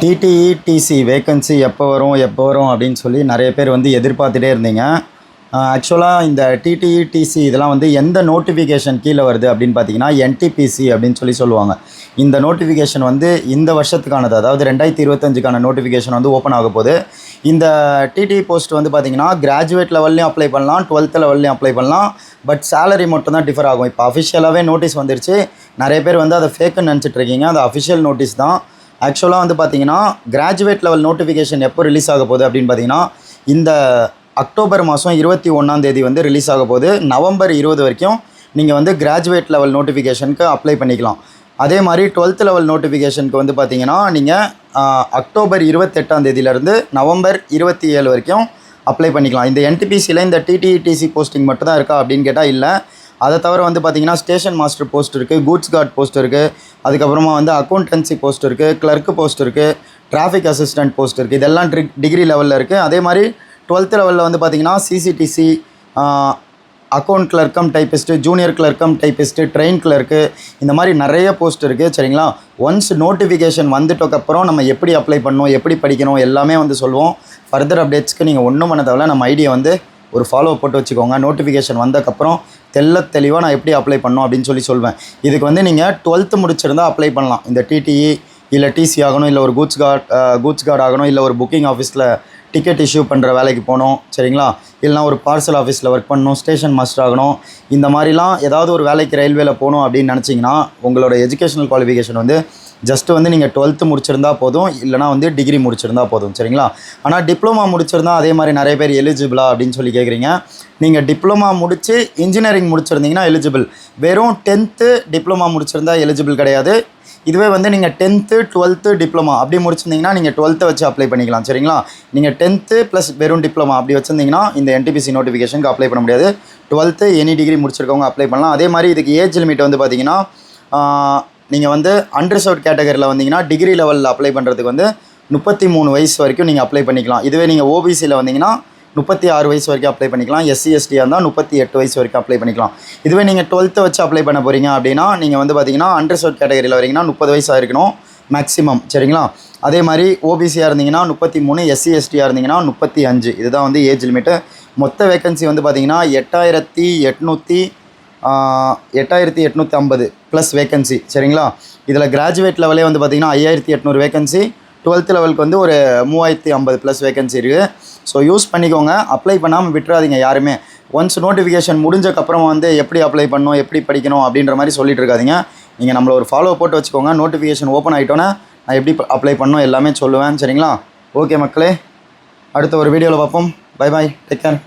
DTE, DC vacancy எப்போ வரும் அப்படின்னு சொல்லி நிறைய பேர் வந்து எதிர்பார்த்துட்டே இருந்தீங்க. ஆக்சுவலாக இந்த டிடிஇ, டிசி இதெல்லாம் வந்து எந்த நோட்டிஃபிகேஷன் கீழே வருது அப்படின்னு பார்த்தீங்கன்னா, என்டிபிசி அப்படின்னு சொல்லுவாங்க. இந்த நோட்டிஃபிகேஷன் வந்து இந்த வருஷத்துக்கானது, அதாவது 2025க்கான நோட்டிஃபிகேஷன் வந்து ஓப்பன் ஆக போகுது. இந்த டிடிஇ போஸ்ட் வந்து பார்த்திங்கன்னா கிராஜுவேட் லெவல்லையும் அப்ளை பண்ணலாம், 12th லெவல்லையும் அப்ளை பண்ணலாம். பட் சேலரி மட்டும் தான் டிஃபர் ஆகும். இப்போ அஃபிஷியலாகவே நோட்டீஸ் வந்துருச்சு. நிறைய பேர் வந்து அதை ஃபேக்குன்னு நினச்சிட்டு இருக்கீங்க. அது அஃபிஷியல் நோட்டீஸ் தான். ஆக்சுவலாக வந்து பார்த்திங்கன்னா கிராஜுவேட் லெவல் நோட்டிஃபிகேஷன் எப்போ ரிலீஸ் ஆக போகுது அப்படின்னு பார்த்தீங்கன்னா, இந்த அக்டோபர் மாதம் 21 வந்து ரிலீஸ் ஆக போகுது. நவம்பர் 20 வரைக்கும் நீங்கள் வந்து கிராஜுவேட் லெவல் நோட்டிஃபிகேஷனுக்கு அப்ளை பண்ணிக்கலாம். அதே மாதிரி 12th லெவல் நோட்டிஃபிகேஷனுக்கு வந்து பார்த்திங்கன்னா, நீங்கள் அக்டோபர் 28 நவம்பர் 27 வரைக்கும் அப்ளை பண்ணிக்கலாம். இந்த என்டிபிசியில் இந்த டிடிஇடிசி போஸ்டிங் மட்டும் தான் இருக்கா அப்படின்னு கேட்டால் இல்லை. அதை தவிர வந்து பார்த்திங்கன்னா ஸ்டேஷன் மாஸ்டர் போஸ்ட் இருக்குது, கூட்ஸ் கார்ட் போஸ்ட் இருக்குது, அதுக்கப்புறமா வந்து அக்கௌண்டன்சி போஸ்ட் இருக்குது, கிளர்க்கு போஸ்ட் இருக்குது, டிராஃபிக் அசிஸ்டன்ட் போஸ்ட் இருக்குது. இதெல்லாம் டிகிரி லெவலில் இருக்குது. அதே மாதிரி 12th லெவலில் வந்து பார்த்திங்கன்னா சிசிடிசி, அக்கௌண்ட் கிளர்க்கம் டைப்பிஸ்ட்டு, ஜூனியர் கிளர்க்கம் டைப்பிஸ்ட்டு, ட்ரெயின் கிளர்க்கு, இந்த மாதிரி நிறைய போஸ்ட் இருக்குது. சரிங்களா? ஒன்ஸ் நோட்டிஃபிகேஷன் வந்துட்டதுக்கப்புறம் நம்ம எப்படி அப்ளை பண்ணணும், எப்படி படிக்கணும் எல்லாமே வந்து சொல்லுவோம். ஃபர்தர் அப்டேட்ஸ்க்கு நீங்கள் ஒன்றும் பண்ண தேவையில்ல, நம்ம ஐடியை வந்து ஒரு ஃபாலோ போட்டு வச்சுக்கோங்க. நோட்டிஃபிகேஷன் வந்ததுக்கப்புறம் தெளிவாக நான் எப்படி அப்ளை பண்ணணும் அப்படின்னு சொல்வேன். இதுக்கு வந்து நீங்கள் 12th முடிச்சிருந்தால் அப்ளை பண்ணலாம். இந்த டிடிஇ இல்லை டிசி ஆகணும், இல்லை ஒரு கூட்ஸ் கார்டு ஆகணும், இல்லை ஒரு புக்கிங் ஆஃபீஸில் டிக்கெட் இஷ்யூ பண்ணுற வேலைக்கு போகணும். சரிங்களா? இல்லைனா ஒரு பார்சல் ஆஃபீஸில் ஒர்க் பண்ணணும், ஸ்டேஷன் மாஸ்டர் ஆகணும். இந்த மாதிரிலாம் ஏதாவது ஒரு வேலைக்கு ரயில்வேல போகணும் அப்படின்னு நினச்சிங்கன்னா உங்களோட எஜுகேஷனல் குவாலிஃபிகேஷன் வந்து ஜஸ்ட்டு வந்து நீங்கள் 12th முடிச்சிருந்தா போதும், இல்லைனா வந்து டிகிரி முடிச்சிருந்தா போதும். சரிங்களா? ஆனால் டிப்ளமா முடிச்சிருந்தா அதே மாதிரி நிறைய பேர் எலிஜிபிளா அப்படின்னு கேட்குறீங்க. நீங்கள் டிப்ளமா முடித்து இன்ஜினியரிங் முடிச்சிருந்தீங்கன்னா எலிஜிபிள். வெறும் 10th டிப்ளமா முடிச்சிருந்தா எலிஜிபிள் கிடையாது. இதுவே வந்து நீங்கள் 10th 12th டிப்ளமா அப்படி முடிச்சிருந்தீங்கன்னா நீங்கள் 12th வச்சு அப்ளை பண்ணிக்கலாம். சரிங்களா? நீங்கள் 10th ப்ளஸ் வெறும் டிப்ளமா அப்படி வச்சுருந்தீங்கன்னா இந்த என்டிபிசி நோட்டிஃபிகேஷனுக்கு அப்ளை பண்ண முடியாது. 12th எனி டிகிரி முடிச்சிருக்கவங்க அப்ளை பண்ணலாம். அதே மாதிரி இதுக்கு ஏஜ் லிமிட் வந்து பார்த்திங்கன்னா, நீங்கள் வந்து அன்ரிசர்வ்ட் கேட்டகரியில் வந்தீங்கன்னா டிகிரி லெவலில் அப்ளை பண்ணுறதுக்கு வந்து 33 வயசு வரைக்கும் நீங்கள் அப்ளை பண்ணிக்கலாம். இதுவே நீங்கள் ஓபிசியில் வந்தீங்கன்னா 36 வயசு வரைக்கும் அப்ளை பண்ணிக்கலாம். எஸ்சி எஸ்டியாக இருந்தால் 38 வயசு வரைக்கும் அப்ளை பண்ணிக்கலாம். இதுவே நீங்கள் 12th வச்சு அப்ளை பண்ண போகிறீங்க அப்படின்னா நீங்கள் வந்து பார்த்திங்கன்னா அன்ரிசர்வ்ட் கேட்டகரியில் வரீங்கன்னா 30 வயசு ஆகிருக்கணும் மேக்ஸிமம். சரிங்களா? அதே மாதிரி ஓபிசியாக இருந்தீங்கன்னா 33, எஸ்சி எஸ்டியாக இருந்தீங்கன்னா 35. இதுதான் வந்து ஏஜ் லிமிட்டு. மொத்த வேக்கன்சி வந்து பார்த்திங்கன்னா 8850 ப்ளஸ் வேக்கன்சி. சரிங்களா? இதில் கிராஜுவேட் லெவலே வந்து பார்த்திங்கன்னா 5800 வேக்கன்சி, 12th லெவலுக்கு வந்து ஒரு 3050 ப்ளஸ் வேக்கன்சி இருக்குது. ஸோ யூஸ் பண்ணிக்கோங்க. அப்ளை பண்ணாமல் விட்டுறாதீங்க யாருமே. ஒன்ஸ் நோட்டிஃபிகேஷன் முடிஞ்சக்கப்புறம் வந்து எப்படி அப்ளை பண்ணணும், எப்படி படிக்கணும் அப்படின்ற மாதிரி சொல்லிட்டு இருக்காதீங்க. நீங்கள் நம்மளை ஒரு ஃபாலோ போட்டு வச்சுக்கோங்க. நோட்டிஃபிகேஷன் ஓப்பன் ஆகிட்டோன்னே நான் எப்படி அப்ளை பண்ணணும் எல்லாமே சொல்லுவேன். சரிங்களா? ஓகே மக்களே, அடுத்த ஒரு வீடியோவில் பார்ப்போம். Bye bye, take care.